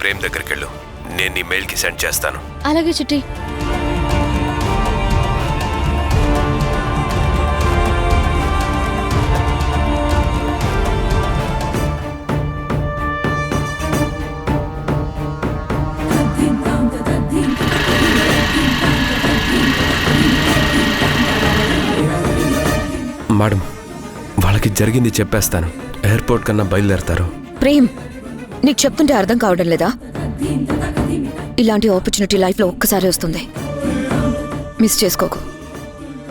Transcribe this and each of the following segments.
ప్రేమ్ దగ్గరికి వెళ్ళు. నేను నీ మెయిల్కి సెండ్ చేస్తాను. అలాగే చిట్టి. మేడం, వాళ్ళకి జరిగింది చెప్పేస్తాను. ఎయిర్పోర్ట్ కన్నా బయలుదేరతారు. ప్రేమ్, నీకు చెప్తుంటే అర్థం కావడం లేదా? ఇలాంటి ఆపర్చునిటీ లైఫ్లో ఒక్కసారి వస్తుంది. మిస్ చేసుకోకు.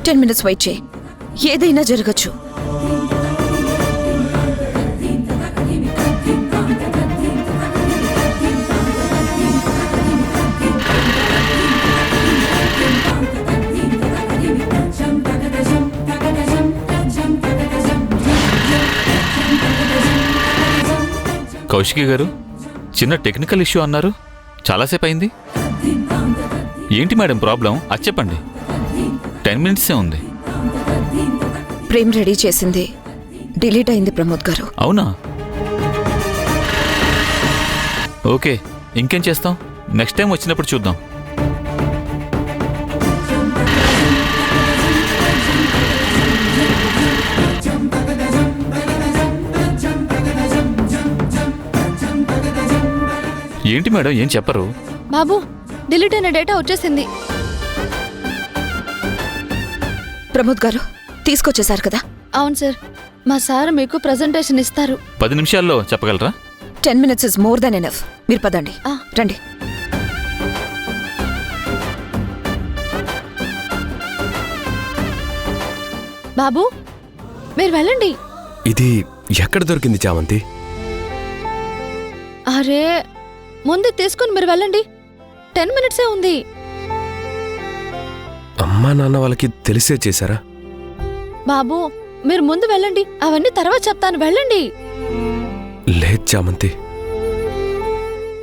10 minutes వెయిట్ చేయి. ఏదైనా జరగచ్చు. కౌశికి గారు, చిన్న టెక్నికల్ ఇష్యూ అన్నారు. చాలాసేపు అయింది. ఏంటి మేడం ప్రాబ్లం? అది చెప్పండి. 10 minutes ఉంది. ప్రేమ్ రెడీ చేసింది డిలీట్ అయింది ప్రమోద్ గారు. అవునా? ఓకే, ఇంకేం చేస్తాం? నెక్స్ట్ టైం వచ్చినప్పుడు చూద్దాం. ఏంటి మేడం, ఏం చెప్పరు? బాబు, డిలీట్ అయిన డేటా వచ్చేసింది. ప్రమోద్ గారు తీసుకొచ్చేశారు కదా? అవును సార్, మా సార్ మీకు ప్రజెంటేషన్ ఇస్తారు. 10 నిమిషాల్లో చెప్పగలరా? 10 minutes is more than enough. మీరు పదండి. రండి. బాబు, మీరు వెళ్ళండి. ఇది ఎక్కడ దొరికింది చామంతి? అరే, ముందు తీసుకుని మీరు వెళ్ళండి. 10 minutes ఉంది. అమ్మా నాన్న వాళ్ళకి తెలిసే చేశారా? బాబు, మీరు ముందు వెళ్ళండి. అవన్నీ తర్వాత చెప్తాను. వెళ్ళండి. లేదు చామంతి,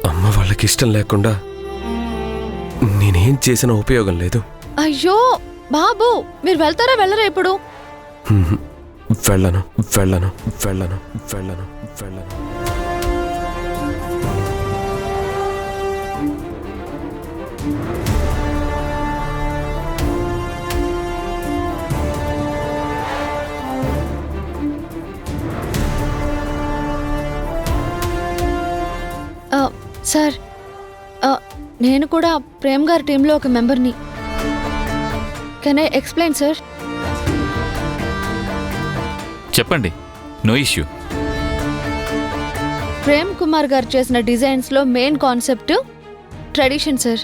అమ్మ వాళ్ళకి ఇష్టం లేకుండా నేనేం చేసినా ఉపయోగం లేదు. అయ్యో బాబు, మీరు వెళ్తారా వెళ్ళరా ఇప్పుడు? వెళ్ళను వెళ్ళను వెళ్ళను వెళ్ళను వెళ్ళను. సార్, నేను కూడా ప్రేమ్ గారి టీంలో ఒక మెంబర్ని. Can I explain sir? చెప్పండి, నో ఇష్యూ. ప్రేమ్ కుమార్ గారు చేసిన డిజైన్స్లో మెయిన్ కాన్సెప్ట్ ట్రెడిషన్ సార్.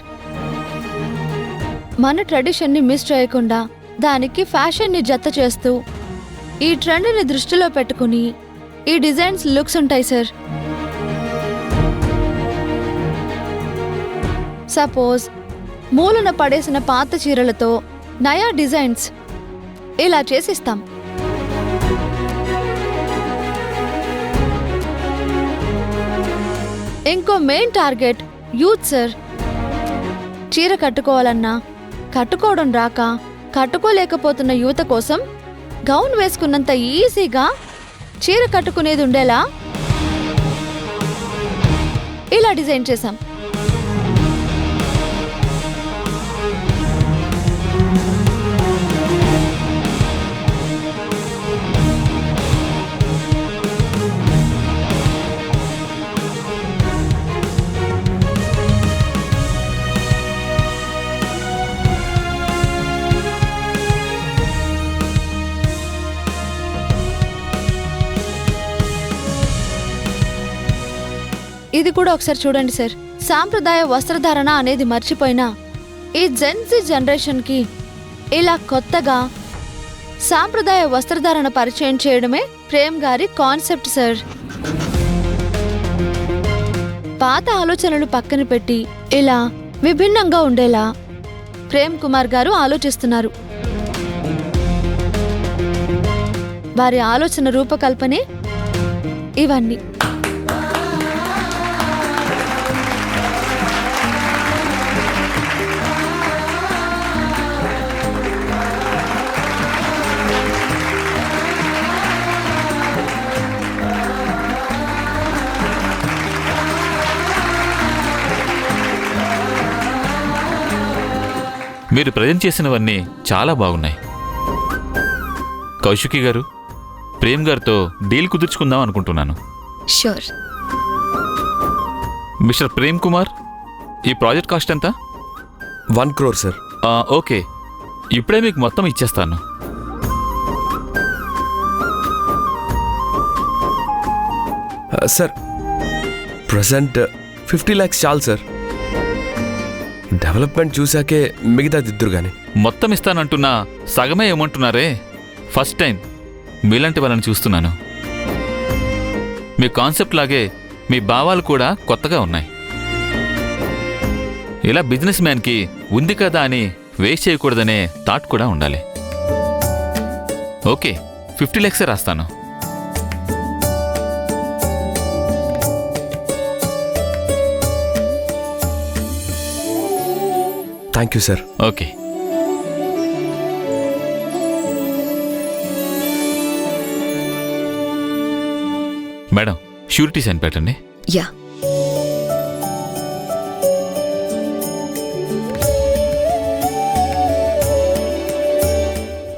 మన ట్రెడిషన్ని మిస్ చేయకుండా దానికి ఫ్యాషన్ని జత చేస్తూ ఈ ట్రెండ్ని దృష్టిలో పెట్టుకుని ఈ డిజైన్స్ లుక్స్ ఉంటాయి సార్. సపోజ్ మూలన పడేసిన పాత చీరలతో నయా డిజైన్స్ ఇలా చేసిస్తాం. ఇంకో మెయిన్ టార్గెట్ యూత్ సార్. చీర కట్టుకోవాలన్నా, కట్టుకోవడం రాక కట్టుకోలేకపోతున్న యువత కోసం గౌన్ వేసుకున్నంత ఈజీగా చీర కట్టుకునేది ఉండేలా ఇలా డిజైన్ చేశాం. ఇది కూడా ఒకసారి చూడండి సార్. సాంప్రదాయ వస్త్రధారణ అనేది మర్చిపోయినా ఈ జెన్జీ జనరేషన్కి ఇలా కొత్తగా సాంప్రదాయ వస్త్రధారణ పరిచయం చేయడమే ప్రేమ్ గారి కాన్సెప్ట్ సార్. పాత ఆలోచనలు పక్కన పెట్టి ఇలా విభిన్నంగా ఉండేలా ప్రేమ్ కుమార్ గారు ఆలోచిస్తున్నారు. వారి ఆలోచన రూపకల్పనే ఇవన్నీ. మీరు ప్రజెంట్ చేసినవన్నీ చాలా బాగున్నాయి. కౌశికి గారు, ప్రేమ్ గారితో డీల్ కుదుర్చుకుందాం అనుకుంటున్నాను. షూర్. మిస్టర్ ప్రేమ్ కుమార్, ఈ ప్రాజెక్ట్ కాస్ట్ ఎంత? 1 crore సార్. ఓకే, ఇప్పుడే మీకు మొత్తం ఇచ్చేస్తాను. సార్ ప్రజెంట్ 50 lakhs చాలు సార్. డెవలప్మెంట్ చూశాకే మిగతా దిద్దురు కానీ. మొత్తం ఇస్తానంటున్నా సగమే ఏమంటున్నారే? ఫస్ట్ టైం మీలాంటి వాళ్ళని చూస్తున్నాను. మీ కాన్సెప్ట్ లాగే మీ భావాలు కూడా కొత్తగా ఉన్నాయి. ఇలా బిజినెస్ మ్యాన్కి ఉంది కదా అని వేస్ట్ చేయకూడదనే థాట్ కూడా ఉండాలి. ఓకే, 50 lakhs రాస్తాను. Thank you sir. Okay. Madam, surety sign పెట్టండి. యా.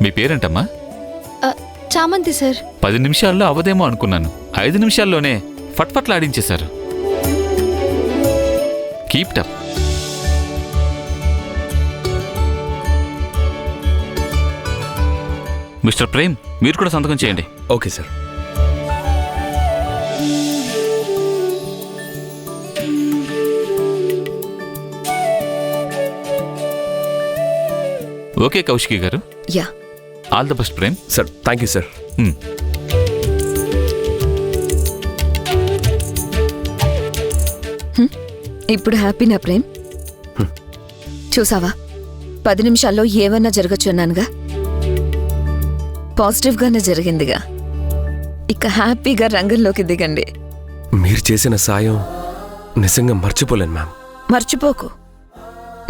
మీ పేరేంటమ్మా? చామంతి సార్. 10 నిమిషాల్లో అవదేమో అనుకున్నాను. 5 నిమిషాల్లోనే ఫట్ఫట్లాడించేశారు. Keep tap. మిస్టర్ ప్రేమ్, మీరు కూడా సంతకం చేయండి. Okay sir. ఓకే కౌశికి గారు. Yeah. All the best Prem. Sir thank you sir. ఇప్పుడు హ్యాపీనా ప్రేమ్? చూసావా, 10 నిమిషాల్లో ఏమన్నా జరగచ్చు అన్నానుగా. పాజిటివ్గానే జరిగిందిగా. ఇక హ్యాపీగా రంగంలోకి దిగండి. మీరు చేసిన సాయం నిజంగా మర్చిపోలేను మ్యామ్. మర్చిపోకు,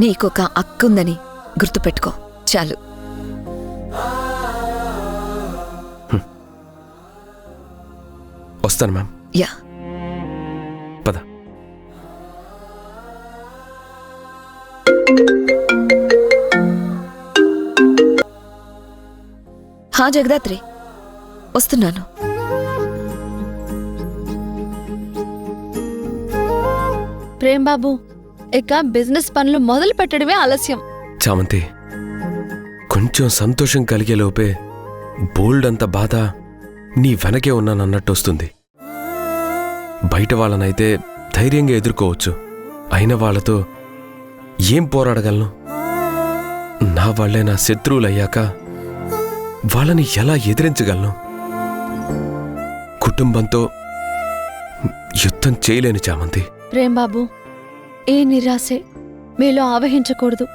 నీకొక అక్కుందని గుర్తుపెట్టుకో చాలు. వస్తాను మ్యామ్. యా. పద. హా జగదాత్రి, వస్తున్నాను. ప్రేమ్ బాబు, ఇక బిజినెస్ పనులు మొదలు పెట్టడమే ఆలస్యం. చామంతి, కొంచెం సంతోషం కలిగే లోపే బోల్డ్ అంత బాధ నీ వెనకే ఉన్నానన్నట్టు వస్తుంది. బయట వాళ్ళనైతే ధైర్యంగా ఎదుర్కోవచ్చు, అయిన వాళ్ళతో ఏం పోరాడగలను? నా వాళ్లే నా శత్రువులయ్యాక వాళ్ళని ఎలా ఎదిరించగలను? కుటుంబంతో యుద్ధం చేయలేను చామంతి. ప్రేమ్ బాబు, ఏ నిరాశే మీలో ఆవహించకూడదు.